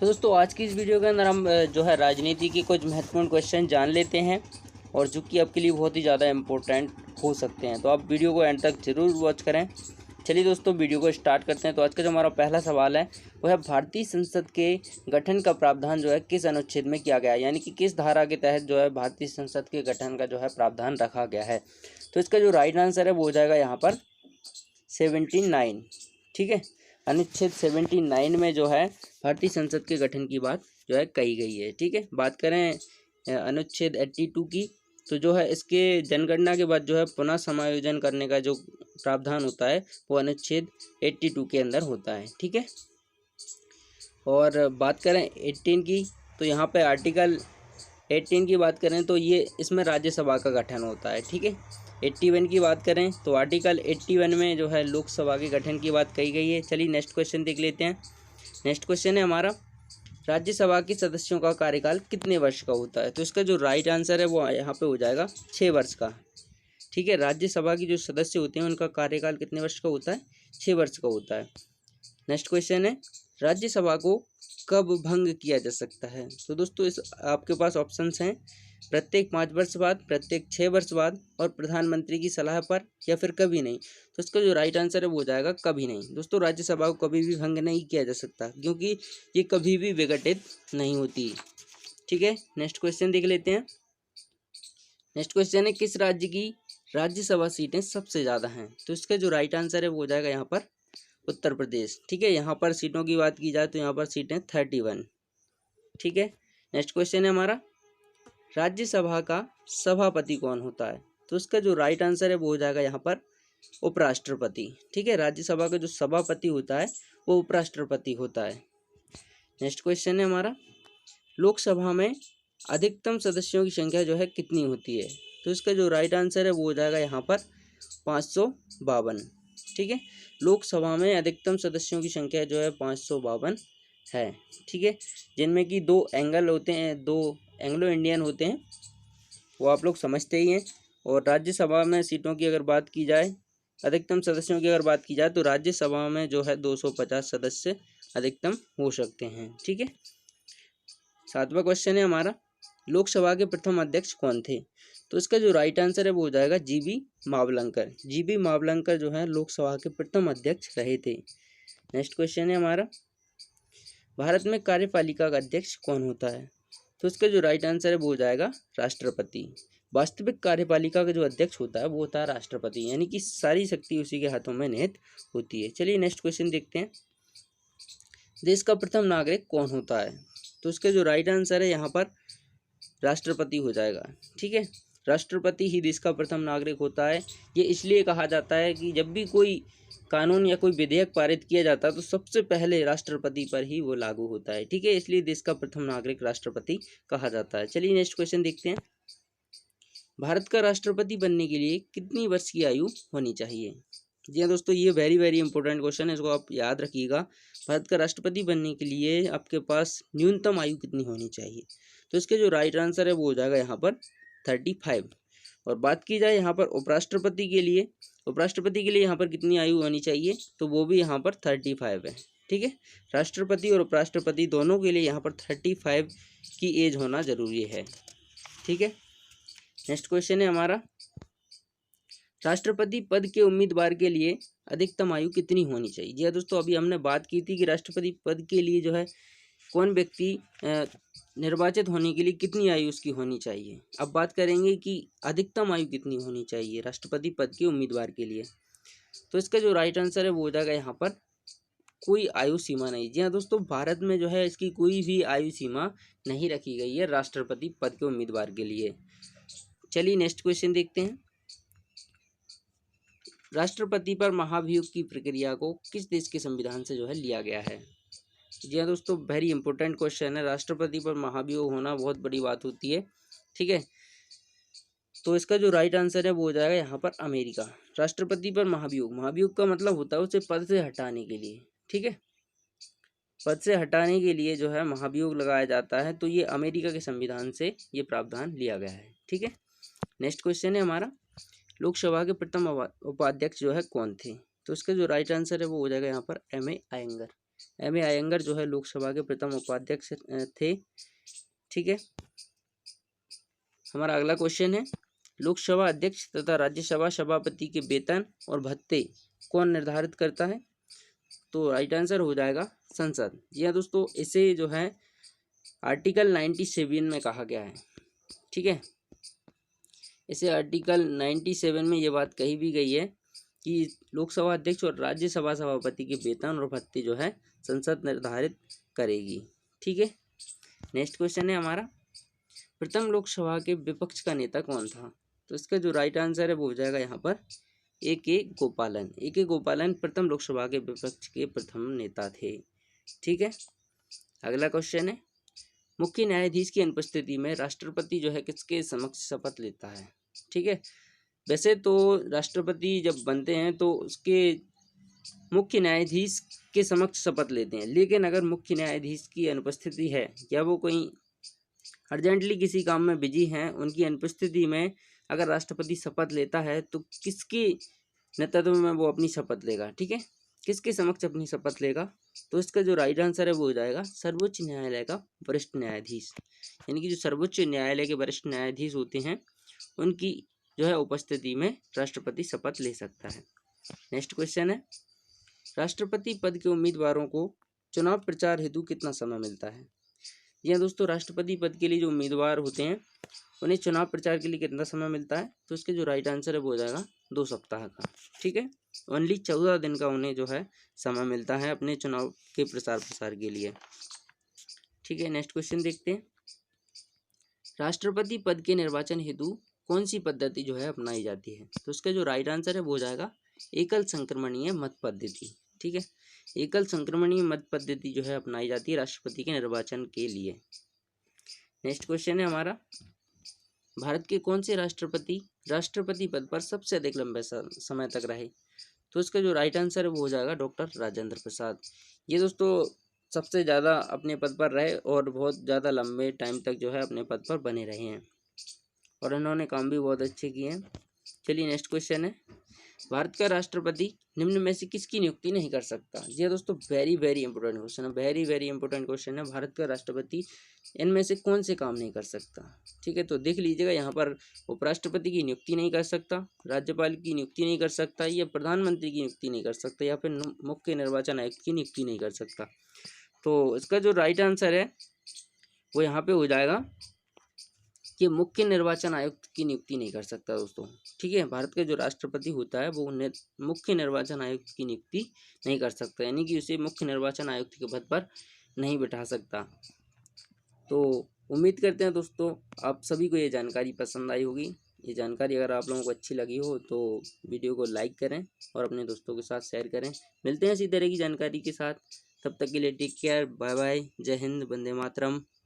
तो दोस्तों आज की इस वीडियो के अंदर हम जो है राजनीति के कुछ महत्वपूर्ण क्वेश्चन जान लेते हैं और जो कि आपके लिए बहुत ही ज़्यादा इम्पोर्टेंट हो सकते हैं। तो आप वीडियो को एंड तक जरूर वॉच करें। चलिए दोस्तों वीडियो को स्टार्ट करते हैं। तो आज का जो हमारा पहला सवाल है वो है भारतीय संसद के गठन का प्रावधान जो है किस अनुच्छेद में किया गया है, यानी कि किस धारा के तहत जो है भारतीय संसद के गठन का जो है प्रावधान रखा गया है। तो इसका जो राइट आंसर है वो हो जाएगा यहाँ पर 79। ठीक है, अनुच्छेद 79 में जो है भारतीय संसद के गठन की बात जो है कही गई है। ठीक है, बात करें अनुच्छेद 82 की, तो जो है इसके जनगणना के बाद जो है पुनः समायोजन करने का जो प्रावधान होता है वो अनुच्छेद 82 के अंदर होता है। ठीक है, और बात करें 18 की, तो यहाँ पे आर्टिकल 18 की बात करें तो ये इसमें राज्यसभा का गठन होता है। ठीक है, 81 की बात करें तो आर्टिकल 81 में जो है लोकसभा के गठन की बात कही गई है। चलिए नेक्स्ट क्वेश्चन देख लेते हैं। नेक्स्ट क्वेश्चन है हमारा, राज्यसभा के सदस्यों का कार्यकाल कितने वर्ष का होता है। तो इसका जो राइट आंसर है वो यहाँ पे हो जाएगा 6 वर्ष का। ठीक है, राज्यसभा की जो सदस्य होते हैं उनका कार्यकाल कितने वर्ष का होता है, 6 वर्ष का होता है। नेक्स्ट क्वेश्चन है, राज्यसभा को कब भंग किया जा सकता है। तो दोस्तों इस आपके पास ऑप्शंस हैं, प्रत्येक 5 वर्ष बाद, प्रत्येक 6 वर्ष बाद और प्रधानमंत्री की सलाह पर, या फिर कभी नहीं। तो इसका जो राइट आंसर है वो हो जाएगा कभी नहीं। दोस्तों राज्यसभा को कभी भी भंग नहीं किया जा सकता क्योंकि ये कभी भी विघटित नहीं होती। ठीक है, नेक्स्ट क्वेश्चन देख लेते हैं। नेक्स्ट क्वेश्चन है, किस राज्य की राज्यसभा सीटें सबसे ज़्यादा हैं। तो इसका जो राइट आंसर है वो हो जाएगा यहाँ पर उत्तर प्रदेश। ठीक है, यहाँ पर सीटों की बात की जाए तो यहाँ पर सीटें 31। ठीक है, नेक्स्ट क्वेश्चन है हमारा, राज्यसभा का सभापति कौन होता है। तो इसका जो राइट आंसर है वो हो जाएगा यहाँ पर उपराष्ट्रपति। ठीक है, राज्यसभा का जो सभापति होता है वो उपराष्ट्रपति होता है। नेक्स्ट क्वेश्चन है हमारा, लोकसभा में अधिकतम सदस्यों की संख्या जो है कितनी होती है। तो इसका जो राइट आंसर है वो हो जाएगा यहाँ पर 552। ठीक है, लोकसभा में अधिकतम सदस्यों की संख्या जो है 552 है। ठीक है, जिनमें कि 2 एंगल होते हैं, 2 एंग्लो इंडियन होते हैं, वो आप लोग समझते ही हैं। और राज्यसभा में सीटों की अगर बात की जाए, अधिकतम सदस्यों की अगर बात की जाए तो राज्यसभा में जो है 250 सदस्य अधिकतम हो सकते हैं। ठीक है, 7वां क्वेश्चन है हमारा, लोकसभा के प्रथम अध्यक्ष कौन थे। तो इसका जो राइट आंसर है वो हो जाएगा जीबी मावलंकर। जीबी मावलंकर जो है लोकसभा के प्रथम अध्यक्ष रहे थे। नेक्स्ट क्वेश्चन है हमारा, भारत में कार्यपालिका का अध्यक्ष कौन होता है। तो इसका जो राइट आंसर है वो हो जाएगा राष्ट्रपति। वास्तविक कार्यपालिका का जो अध्यक्ष होता है वो होता है राष्ट्रपति, यानी कि सारी शक्ति उसी के हाथों में निहित होती है। चलिए नेक्स्ट क्वेश्चन देखते हैं, देश का प्रथम नागरिक कौन होता है। तो इसका जो राइट आंसर है यहाँ पर राष्ट्रपति हो जाएगा। ठीक है, राष्ट्रपति ही देश का प्रथम नागरिक होता है। ये इसलिए कहा जाता है कि जब भी कोई कानून या कोई विधेयक पारित किया जाता है तो सबसे पहले राष्ट्रपति पर ही वो लागू होता है। ठीक है, इसलिए देश का प्रथम नागरिक राष्ट्रपति कहा जाता है। चलिए नेक्स्ट क्वेश्चन देखते हैं, भारत का राष्ट्रपति बनने के लिए कितनी वर्ष की आयु होनी चाहिए। जी हाँ दोस्तों, ये वेरी इंपॉर्टेंट क्वेश्चन है, इसको आप याद रखिएगा। भारत का राष्ट्रपति बनने के लिए आपके पास न्यूनतम आयु कितनी होनी चाहिए। तो इसके जो राइट आंसर है वो हो जाएगा यहाँ पर 35। और बात की जाए यहाँ पर उपराष्ट्रपति के लिए, यहाँ पर कितनी आयु होनी चाहिए, तो वो भी यहाँ पर 35 है। ठीक है, राष्ट्रपति और उपराष्ट्रपति दोनों के लिए यहाँ पर 35 की एज होना जरूरी है। ठीक है, नेक्स्ट क्वेश्चन है हमारा, राष्ट्रपति पद के उम्मीदवार के लिए अधिकतम आयु कितनी होनी चाहिए। जी हाँ दोस्तों, अभी हमने बात की थी कि राष्ट्रपति पद के लिए जो है कौन व्यक्ति निर्वाचित होने के लिए कितनी आयु उसकी होनी चाहिए। अब बात करेंगे कि अधिकतम आयु कितनी होनी चाहिए राष्ट्रपति पद के उम्मीदवार के लिए। तो इसका जो राइट आंसर है वो हो जाएगा यहाँ पर कोई आयु सीमा नहीं। जी हाँ दोस्तों, भारत में जो है इसकी कोई भी आयु सीमा नहीं रखी गई है राष्ट्रपति पद के उम्मीदवार के लिए। चलिए नेक्स्ट क्वेश्चन देखते हैं, राष्ट्रपति पर महाभियोग की प्रक्रिया को किस देश के संविधान से जो है लिया गया है। जी हाँ दोस्तों, वेरी इंपॉर्टेंट क्वेश्चन है। राष्ट्रपति पर महाभियोग होना बहुत बड़ी बात होती है। ठीक है, तो इसका जो राइट आंसर है वो हो जाएगा यहाँ पर अमेरिका। राष्ट्रपति पर महाभियोग का मतलब होता है उसे पद से हटाने के लिए। ठीक है, पद से हटाने के लिए जो है महाभियोग लगाया जाता है, तो ये अमेरिका के संविधान से ये प्रावधान लिया गया है। ठीक है, नेक्स्ट क्वेश्चन है हमारा, लोकसभा के प्रथम उपाध्यक्ष जो है कौन थे। तो इसका जो राइट आंसर है वो हो जाएगा यहाँ पर M.A. Iyengar. M A Iyengar जो है लोकसभा के प्रथम उपाध्यक्ष थे। ठीक है, हमारा अगला क्वेश्चन है, लोकसभा अध्यक्ष तथा राज्यसभा सभापति के वेतन और भत्ते कौन निर्धारित करता है? तो राइट आंसर हो जाएगा संसद। जी हाँ दोस्तों, इसे जो है आर्टिकल 97 में कहा गया है। ठीक है, इसे आर्टिकल 97 में ये बात कही भी गई है कि लोकसभा अध्यक्ष और राज्यसभा सभापति के वेतन और भत्ते जो है संसद निर्धारित करेगी। ठीक है, नेक्स्ट क्वेश्चन है हमारा, प्रथम लोकसभा के विपक्ष का नेता कौन था? तो इसका जो राइट आंसर है वो हो जाएगा यहाँ पर ए के गोपालन। ए के गोपालन प्रथम लोकसभा के विपक्ष के प्रथम नेता थे। ठीक है, अगला क्वेश्चन है, मुख्य न्यायाधीश की अनुपस्थिति में राष्ट्रपति जो है किसके समक्ष शपथ लेता है? ठीक है, वैसे तो राष्ट्रपति जब बनते हैं तो उसके मुख्य न्यायाधीश के समक्ष शपथ लेते हैं, लेकिन अगर मुख्य न्यायाधीश की अनुपस्थिति है या वो कोई अर्जेंटली किसी काम में बिजी हैं, उनकी अनुपस्थिति में अगर राष्ट्रपति शपथ लेता है तो किसके नेतृत्व में वो अपनी शपथ लेगा? ठीक है, किसके समक्ष अपनी शपथ लेगा? तो इसका जो राइट आंसर है वो हो जाएगा सर्वोच्च न्यायालय का वरिष्ठ न्यायाधीश, यानी कि जो सर्वोच्च न्यायालय के वरिष्ठ न्यायाधीश होते हैं उनकी जो है उपस्थिति में राष्ट्रपति शपथ ले सकता है। नेक्स्ट क्वेश्चन है, राष्ट्रपति पद के उम्मीदवारों को चुनाव प्रचार हेतु कितना समय मिलता है? यह दोस्तों, राष्ट्रपति पद के लिए जो उम्मीदवार होते हैं उन्हें चुनाव प्रचार के लिए कितना समय मिलता है? तो इसके जो राइट आंसर है वो हो जाएगा 2 सप्ताह का। ठीक है, ओनली 14 दिन का उन्हें जो है समय मिलता है अपने चुनाव के प्रसार प्रसार के लिए। ठीक है, नेक्स्ट क्वेश्चन देखते हैं, राष्ट्रपति पद के निर्वाचन हेतु कौन सी पद्धति जो है अपनाई जाती है? तो इसका जो राइट आंसर है वो हो जाएगा एकल संक्रमणीय मत पद्धति। ठीक है, एकल संक्रमणीय मत पद्धति जो है अपनाई जाती है राष्ट्रपति के निर्वाचन के लिए। नेक्स्ट क्वेश्चन है हमारा, भारत के कौन से राष्ट्रपति राष्ट्रपति पद पर सबसे अधिक लंबे समय तक रहे? तो इसका जो राइट आंसर है वो हो जाएगा डॉक्टर राजेंद्र प्रसाद। ये दोस्तों सबसे ज़्यादा अपने पद पर रहे और बहुत ज़्यादा लंबे टाइम तक जो है अपने पद पर बने रहे हैं और इन्होंने काम भी बहुत अच्छे किए हैं। चलिए नेक्स्ट क्वेश्चन है, भारत का राष्ट्रपति निम्न में से किसकी नियुक्ति नहीं कर सकता? जी दोस्तों, वेरी वेरी इंपॉर्टेंट क्वेश्चन है, वेरी इंपॉर्टेंट क्वेश्चन है। भारत का राष्ट्रपति इनमें से कौन से काम नहीं कर सकता? ठीक है, तो देख लीजिएगा, यहाँ पर उपराष्ट्रपति की नियुक्ति नहीं कर सकता, राज्यपाल की नियुक्ति नहीं कर सकता, या प्रधानमंत्री की नियुक्ति नहीं कर सकता, या फिर मुख्य निर्वाचन आयुक्त की नियुक्ति नहीं कर सकता। तो इसका जो राइट आंसर है वो यहाँ पे हो जाएगा कि मुख्य निर्वाचन आयुक्त की नियुक्ति नहीं कर सकता दोस्तों। ठीक है, भारत का जो राष्ट्रपति होता है वो मुख्य निर्वाचन आयुक्त की नियुक्ति नहीं कर सकता, यानी कि उसे मुख्य निर्वाचन आयुक्त के पद पर नहीं बिठा सकता। तो उम्मीद करते हैं दोस्तों आप सभी को ये जानकारी पसंद आई होगी। ये जानकारी अगर आप लोगों को अच्छी लगी हो तो वीडियो को लाइक करें और अपने दोस्तों के साथ शेयर करें। मिलते हैं इसी तरह की जानकारी के साथ, तब तक के लिए टेक केयर, बाय बाय, जय हिंद, वंदे मातरम।